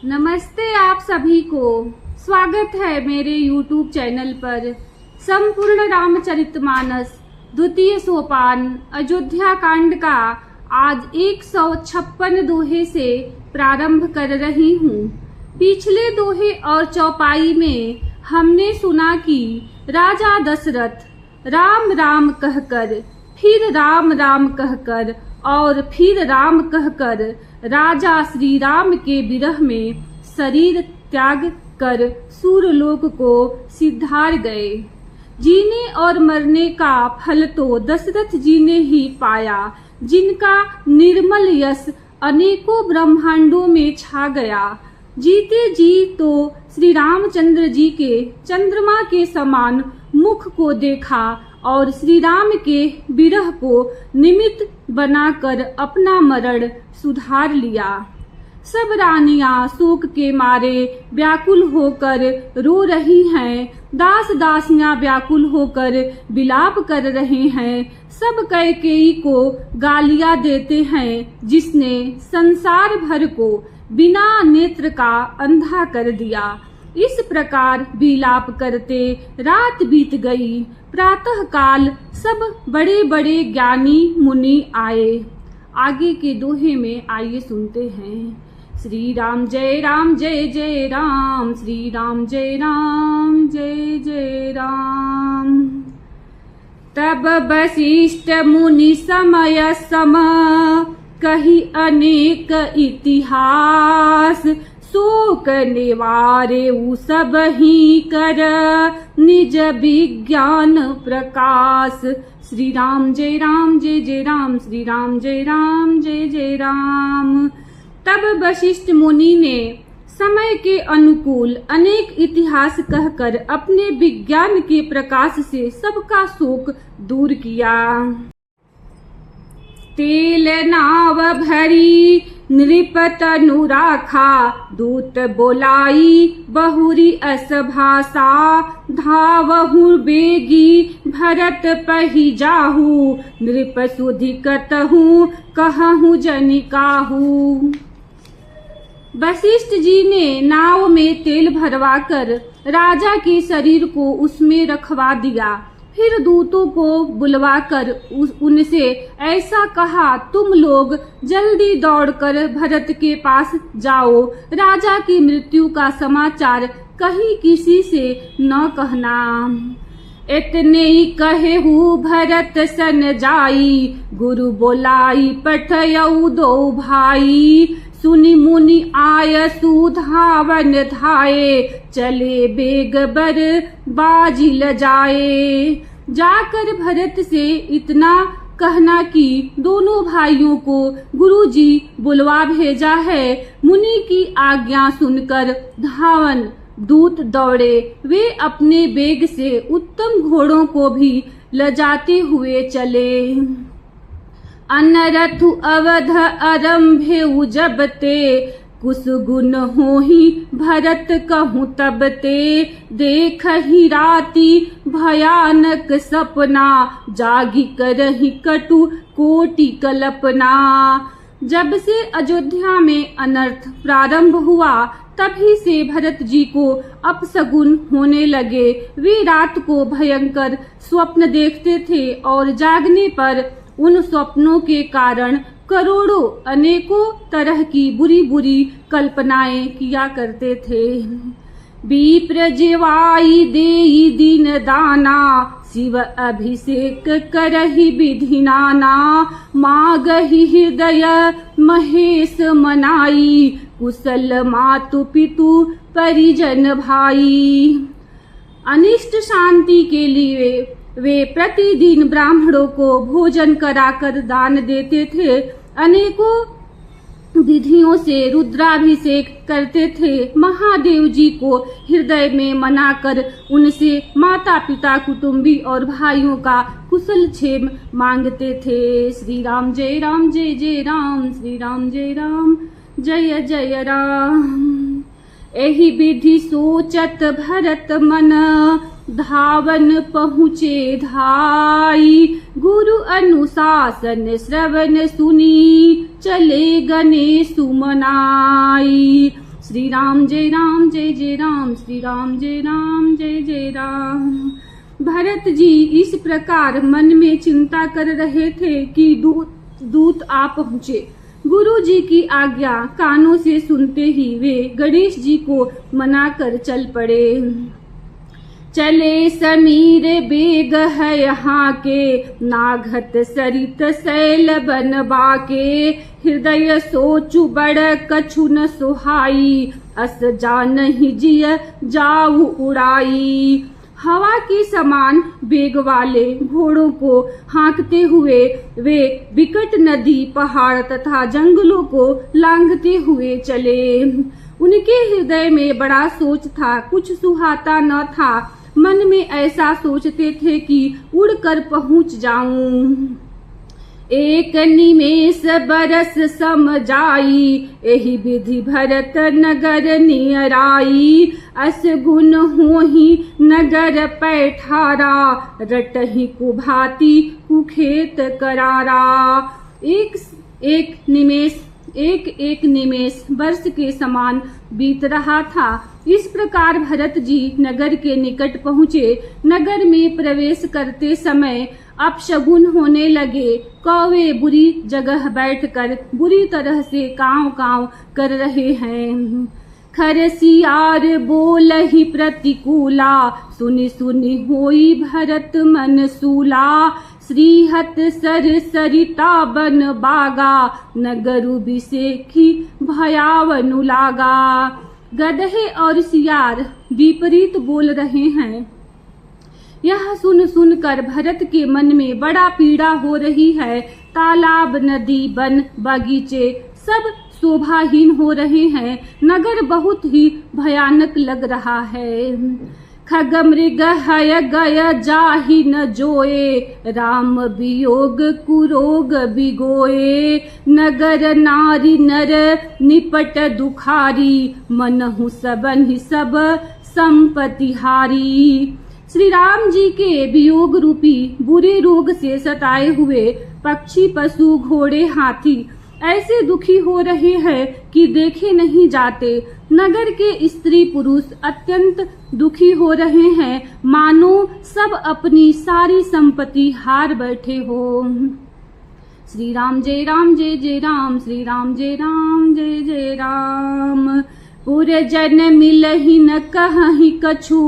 नमस्ते आप सभी को। स्वागत है मेरे YouTube चैनल पर। संपूर्ण रामचरितमानस द्वितीय सोपान अयोध्या कांड का आज 156 दोहे से प्रारंभ कर रही हूँ। पिछले दोहे और चौपाई में हमने सुना कि राजा दशरथ राम राम कहकर, फिर राम राम कहकर और फिर राम कहकर राजा श्री राम के विरह में शरीर त्याग कर सूरलोक को सिधार गए। जीने और मरने का फल तो दशरथ जी ने ही पाया, जिनका निर्मल यश अनेकों ब्रह्मांडों में छा गया। जीते जी तो श्री रामचंद्र जी के चंद्रमा के समान मुख को देखा और श्री राम के विरह को निमित्त बनाकर अपना मरण सुधार लिया। सब रानियां शोक के मारे व्याकुल होकर रो रही हैं, दास दासियां व्याकुल होकर विलाप कर रहे हैं। सब कैकेयी को गालियां देते हैं, जिसने संसार भर को बिना नेत्र का अंधा कर दिया। इस प्रकार विलाप करते रात बीत गई। प्रातः काल सब बड़े बड़े ज्ञानी मुनि आए। आगे के दोहे में आइए सुनते हैं। श्री राम जय जय राम, श्री राम जय जय राम। तब वशिष्ठ मुनि समय सम कही अनेक इतिहास, शोक निवारे उ सब ही कर निज विज्ञान प्रकाश। श्री राम जय जय राम, श्री राम जय जय राम। तब वशिष्ठ मुनि ने समय के अनुकूल अनेक इतिहास कहकर अपने विज्ञान के प्रकाश से सबका शोक दूर किया। तेल नाव भरी नृपत अनुराखा, दूत बोलाई बहुरी अस भाषा, धावहु बेगी भरत पही जाहू, नृप सुधि कतहु कहहु जनिकाहू। वशिष्ठ जी ने नाव में तेल भरवाकर राजा के शरीर को उसमें रखवा दिया। फिर दूतों को बुलवाकर उनसे ऐसा कहा, तुम लोग जल्दी दौड़कर भरत के पास जाओ। राजा की मृत्यु का समाचार कहीं किसी से न कहना। इतने ही कहेहु भरत सन जाई, गुरु बोलाई पठयऊ दो भाई। सुनि मुनि आय सुधावन धाये, चले बेग बर बाजी ल जाए। जाकर भरत से इतना कहना कि दोनों भाइयों को गुरुजी बुलवा भेजा है। मुनि की आज्ञा सुनकर धावन दूत दौड़े। वे अपने बेग से उत्तम घोड़ों को भी लजाते हुए चले। अनरथु अवध आरंभे जबते, कुसुगुन होहि भरत कहूँ तबते। देख ही राति भयानक सपना, जागी करहि कटु कोटि कल्पना। जब से अयोध्या में अनर्थ प्रारंभ हुआ, तभी से भरत जी को अपशगुन होने लगे। वे रात को भयंकर स्वप्न देखते थे और जागने पर उन स्वप्नों के कारण करोड़ों अनेकों तरह की बुरी बुरी कल्पनाएं किया करते थे। विप्र जिवाई देई दीन दाना, शिव अभिषेक करहि विधि नाना। मागहि हृदय महेश मनाई, कुशल मातु पितु परिजन भाई। अनिष्ट शांति के लिए वे प्रतिदिन ब्राह्मणों को भोजन कराकर दान देते थे। अनेकों विधियों से रुद्राभिषेक करते थे। महादेव जी को हृदय में मनाकर उनसे माता पिता, कुटुंबी और भाइयों का कुशल क्षेम मांगते थे। श्री राम जय जय राम, श्री राम जय जय राम। एहि विधि सोचत भरत मन, धावन पहुँचे धाई। गुरु अनुशासन श्रवण सुनी, चले गणेश मनाई। श्री राम जय राम जय जय राम, श्री राम जय राम जय जय राम। भरत जी इस प्रकार मन में चिंता कर रहे थे कि दूत आ पहुँचे। गुरु जी की आज्ञा कानों से सुनते ही वे गणेश जी को मनाकर चल पड़े। चले समीर बेग है यहाँ के, नाघत सरित शैल बन बाके। हृदय सोचु बड़ कछु न सुहाई, अस जानहि जिय जाऊ उड़ाई। हवा के समान वेग वाले घोड़ों को हाँकते हुए वे विकट नदी, पहाड़ तथा जंगलों को लांघते हुए चले। उनके हृदय में बड़ा सोच था, कुछ सुहाता न था। मन में ऐसा सोचते थे कि उड़कर पहुंच जाऊं। एक निमेष बरस सम जाई, एहि विधि भरत नगर नियराई। अस गुण होहि नगर पैठारा, रटहि कुभाति कुखेत करारा। एक एक निमेष वर्ष के समान बीत रहा था। इस प्रकार भरत जी नगर के निकट पहुँचे। नगर में प्रवेश करते समय अपशगुन होने लगे। कौवे बुरी जगह बैठकर बुरी तरह से काँव काँव कर रहे हैं। खरसियार बोलहि प्रतिकूला, सुनि सुनि होई भरत मन सूला। श्रीहत सर सरिता बन बागा, नगरु बिसेखी भयावनु लागा। गधे और सियार विपरीत बोल रहे हैं। यह सुन कर भरत के मन में बड़ा पीड़ा हो रही है। तालाब, नदी, वन, बगीचे सब शोभाहीन हो रहे हैं। नगर बहुत ही भयानक लग रहा है। खग मृग हय गय जाहि न जोए, राम वियोग कुरोग बिगोए। नगर नारी नर निपट दुखारी, मनहु सबन्हि सब संपत्ति हारी। श्री राम जी के वियोग रूपी बुरे रोग से सताए हुए पक्षी, पशु, घोड़े, हाथी ऐसे दुखी हो रहे हैं कि देखे नहीं जाते। नगर के स्त्री पुरुष अत्यंत दुखी हो रहे हैं, मानो सब अपनी सारी संपत्ति हार बैठे हो। श्री राम जय राम जय जय राम, श्री राम जय राम जय जय राम। पुरजन मिलहि न कहहि कछु,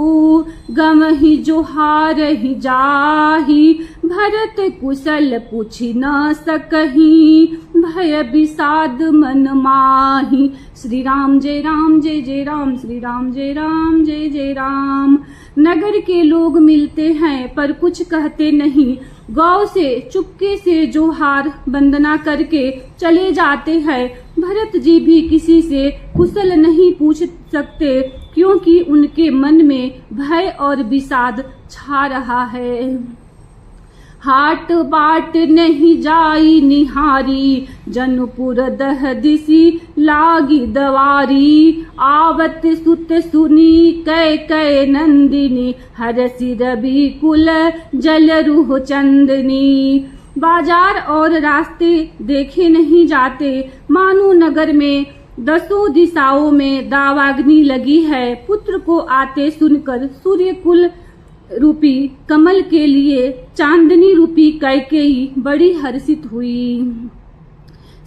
गमहि जोहारहि जाहि। भरत कुशल पूछि न सकहि, भय विषाद मन माहि। श्री राम जय राम जय जय राम, श्री राम जय राम जय जय राम। नगर के लोग मिलते हैं पर कुछ कहते नहीं। गौ से चुपके से जोहार वंदना करके चले जाते हैं। भरत जी भी किसी से कुशल नहीं पूछ सकते, क्योंकि उनके मन में भय और विषाद छा रहा है। हाट बाट नहीं जाई निहारी, जनपुर दह दिसी लागी दवारी। आवत सुत सुनी कै कै नंदिनी, हरसि रवि कुल जल रूह चंदनी। बाजार और रास्ते देखे नहीं जाते, मानो नगर में दसों दिशाओं में दावाग्नि लगी है। पुत्र को आते सुनकर सूर्य कुल रूपी कमल के लिए चांदनी रूपी कैकेयी बड़ी हर्षित हुई।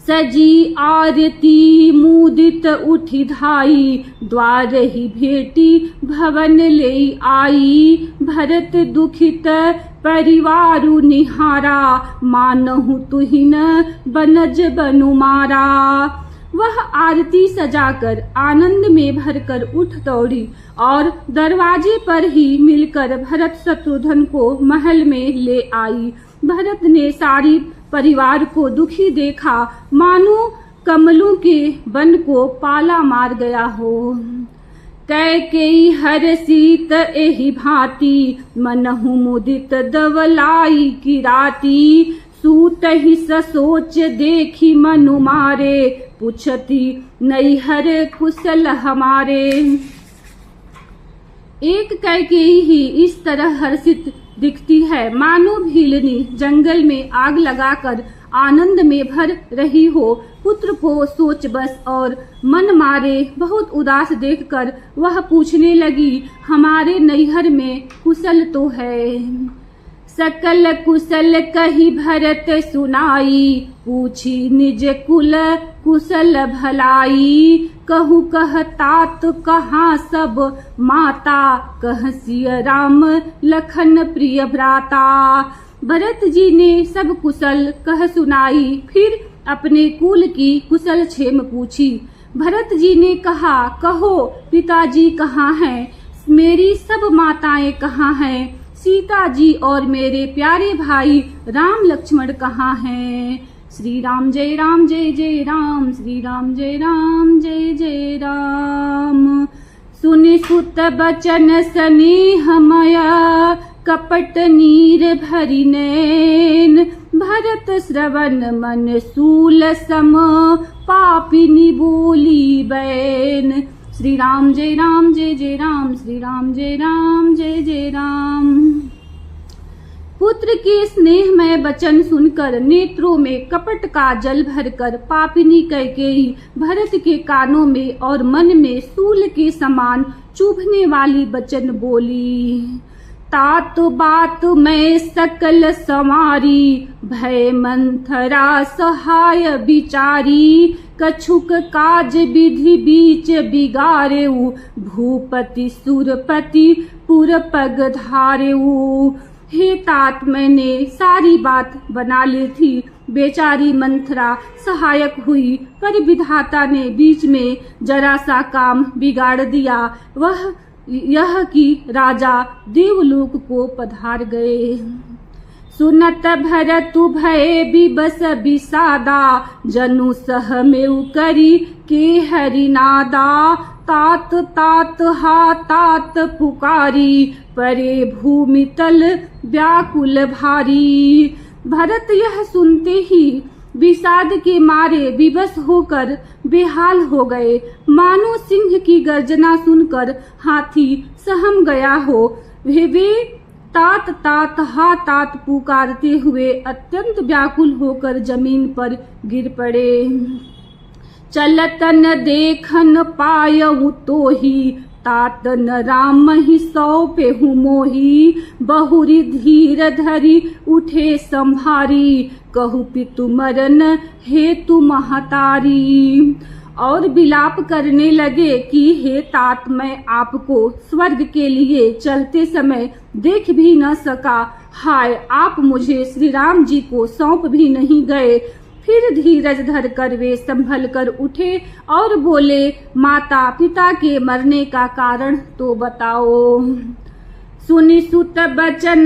सजी आरती मुदित उठी धाई, द्वार ही भेटी भवन ले आई। भरत दुखित परिवारु निहारा, मानहु तुहिन बनज बनु मारा। वह आरती सजाकर आनंद में भरकर उठ दौड़ी और दरवाजे पर ही मिलकर भरत शत्रुघ्न को महल में ले आई। भरत ने सारी परिवार को दुखी देखा, मानो कमलों के वन को पाला मार गया हो। कैकेयी हरषित एहि भांति, मनहु मुदित दवलाई की राती। सूत ही ससोच देखी मनु मारे, पूछती नैहर कुशल हमारे। एक कैकेयी ही इस तरह हर्षित दिखती है, मानो भीलनी जंगल में आग लगाकर आनंद में भर रही हो। पुत्र को सोच बस और मन मारे बहुत उदास देखकर वह पूछने लगी, हमारे नैहर में कुशल तो है? सकल कुशल कही भरत सुनाई, पूछी निज कुल कुशल भलाई। कहु कह तात कहाँ सब माता, कह सिय राम लखन प्रिय भ्राता। भरत जी ने सब कुशल कह सुनाई, फिर अपने कुल की कुशल क्षेम पूछी। भरत जी ने कहा, कहो पिताजी कहाँ हैं? मेरी सब माताएं कहाँ हैं? सीता जी और मेरे प्यारे भाई राम लक्ष्मण कहाँ हैं? श्री राम जय राम जय जय राम, श्री राम जय राम जय जय राम। सुनि सुत बचन स्नेहमया, कपट नीर भरि नैन। भरत श्रवण मन सूल सम, पापिनी बोली बैन। श्री राम जय राम जय जय राम, श्री राम जय राम जय जय राम। पुत्र के स्नेहमय वचन सुनकर नेत्रों में कपट का जल भरकर पापिनी कैकेयी भरत के कानों में और मन में सूल के समान चुभने वाली वचन बोली। तात बात मैं सकल संवारी, भय मंथरा सहाय बिचारी। कछुक काज विधि बीच बिगारेऊ, भूपति सुरपति पुर पग धारेऊ। हे तात, मैंने सारी बात बना ली थी, बेचारी मंथरा सहायक हुई, पर विधाता ने बीच में जरा सा काम बिगाड़ दिया। वह यह कि राजा देवलोक को पधार गए। सुनत भरत भय बिबस बिसादा, जनु सह मेउ करी के हरिनादा। तात तात हा तात पुकारी, परे भूमि तल व्याकुल भारी। भरत यह सुनते ही विषाद के मारे विवश होकर बेहाल हो गए, मानो सिंह की गर्जना सुनकर हाथी सहम गया हो। वे तात तात हा तात पुकारते हुए अत्यंत व्याकुल होकर जमीन पर गिर पड़े। चलतन देखन पायहु तोही, तातन राम ही सौंपेहु मोही। बहुरी धीर धरी उठे संभारी, कहु पितु मरन हेतु महतारी। और विलाप करने लगे कि हे तात, मैं आपको स्वर्ग के लिए चलते समय देख भी न सका। हाय, आप मुझे श्री राम जी को सौंप भी नहीं गए। फिर धीरज धरकर वे संभल कर उठे और बोले, माता पिता के मरने का कारण तो बताओ। सुनि सुत बचन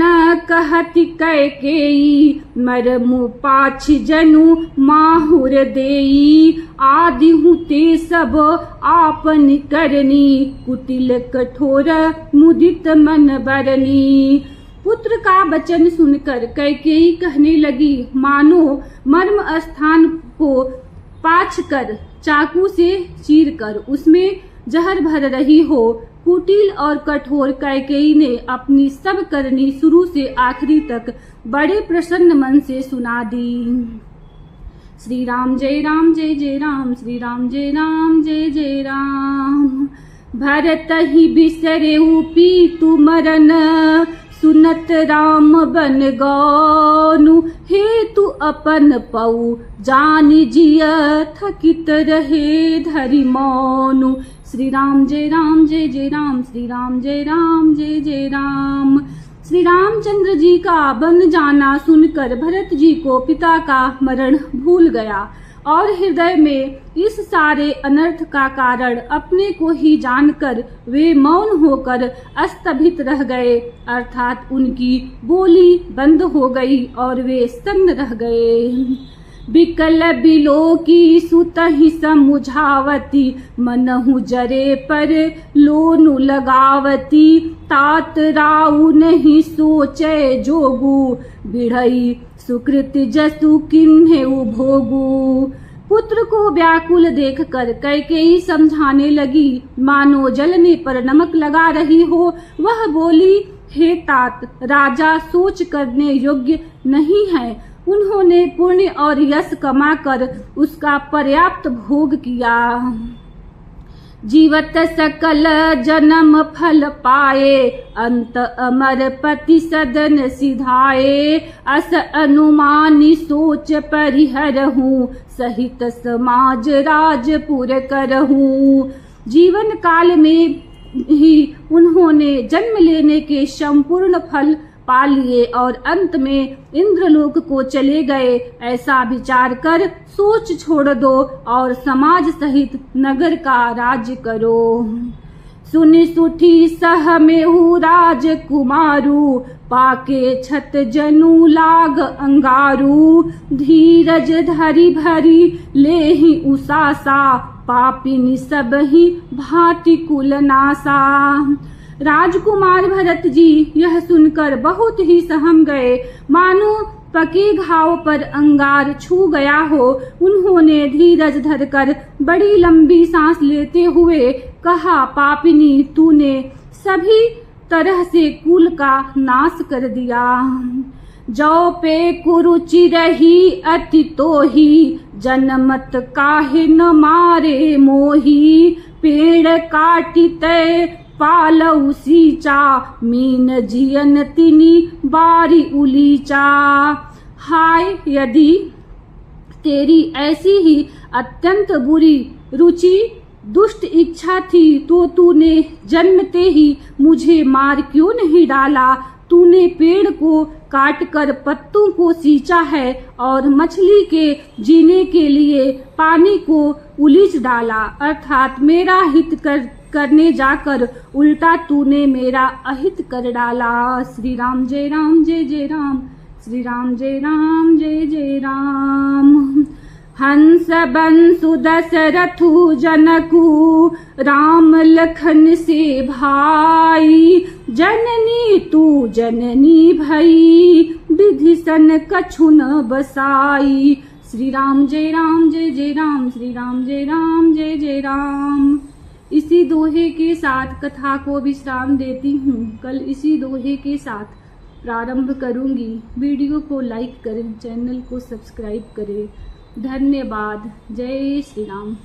कहति कैकेयी, मरमु पाछ जनु माहुर देई। आदि ते सब आपन करनी, कुटिल कठोर मुदित मन बरनी। पुत्र का वचन सुनकर कैकेयी कहने लगी, मानो मर्म स्थान को पाछ कर चाकू से चीर कर उसमें जहर भर रही हो। कुटिल और कठोर कैकेयी ने अपनी सब करनी शुरू से आखिरी तक बड़े प्रसन्न मन से सुना दी। श्री राम जय राम जय जय राम, श्री राम जय राम जय जय राम। भरत ही बिसरेऊ पीतु मरन, सुनत राम बन गौनु। हेतु अपन पऊ जानि जिय, थकित रहे धरि मौनु। श्री राम जय राम जय जय राम, श्री राम जय राम जय जय राम। श्री रामचंद्र जी का बन जाना सुनकर भरत जी को पिता का मरण भूल गया और हृदय में इस सारे अनर्थ का कारण अपने को ही जानकर वे मौन होकर अस्तभित रह गए, अर्थात उनकी बोली बंद हो गई और वे सन्न रह गए। बिकल बिलो की सुतहि समुझावती, मनहु जरे पर लोनु लगावती। तात राउ नहीं सोचे जोगु, बिढ़ई सुकृत जसु किन्हेउ भोगु। पुत्र को व्याकुल देखकर कैकेयी समझाने लगी, मानो जलने पर नमक लगा रही हो। वह बोली, हे तात, राजा सोच करने योग्य नहीं है उन्होंने पुण्य और यश कमाकर उसका पर्याप्त भोग किया। जीवत सकल जन्म फल पाए, अंत अमर पति सदन सिधाए। अस अनुमानी सोच परिहरहूँ, सहित समाज राजपुर करहूँ। जीवन काल में ही उन्होंने जन्म लेने के संपूर्ण फल पा लिए और अंत में इंद्रलोक को चले गए। ऐसा विचार कर सोच छोड़ दो और समाज सहित नगर का राज्य करो। सुनि सुठी सह मेहु राजकुमारू, पाके छत जनु लाग अंगारू। धीरज धरि भरी लेहि उसासा, पापिनी सब ही भांति कुल नासा। राजकुमार भरत जी यह सुनकर बहुत ही सहम गए, मानो पके घाव पर अंगार छू गया हो। उन्होंने धीरज धरकर बड़ी लंबी सांस लेते हुए कहा, पापिनी, तूने सभी तरह से कुल का नाश कर दिया। जो पे कुरुचि रही अति तोही, जनमत काहे न मारे मोही। पेड़ काटिते पालऊ सींचा, मीन जियन तिनी बारी उलीचा। हाय, यदि तेरी ऐसी ही अत्यंत बुरी रुचि दुष्ट इच्छा थी तो तूने जन्मते ही मुझे मार क्यों नहीं डाला। तूने पेड़ को काटकर पत्तों को सींचा है और मछली के जीने के लिए पानी को उलीच डाला, अर्थात मेरा हित करने जाकर उल्टा तूने मेरा अहित कर डाला। श्री राम जय राम जय जय राम, श्री राम जय राम जय जय राम। हंस बंसु दशरथु जनकु, राम लखन से भाई। जननी तू जननी भई, विधि सन कछु न बसाई। श्री राम जय राम जय जय राम, श्री राम जय राम जय जय राम। इसी दोहे के साथ कथा को विश्राम देती हूँ। कल इसी दोहे के साथ प्रारंभ करूँगी। वीडियो को लाइक करें, चैनल को सब्सक्राइब करें। धन्यवाद। जय श्री राम।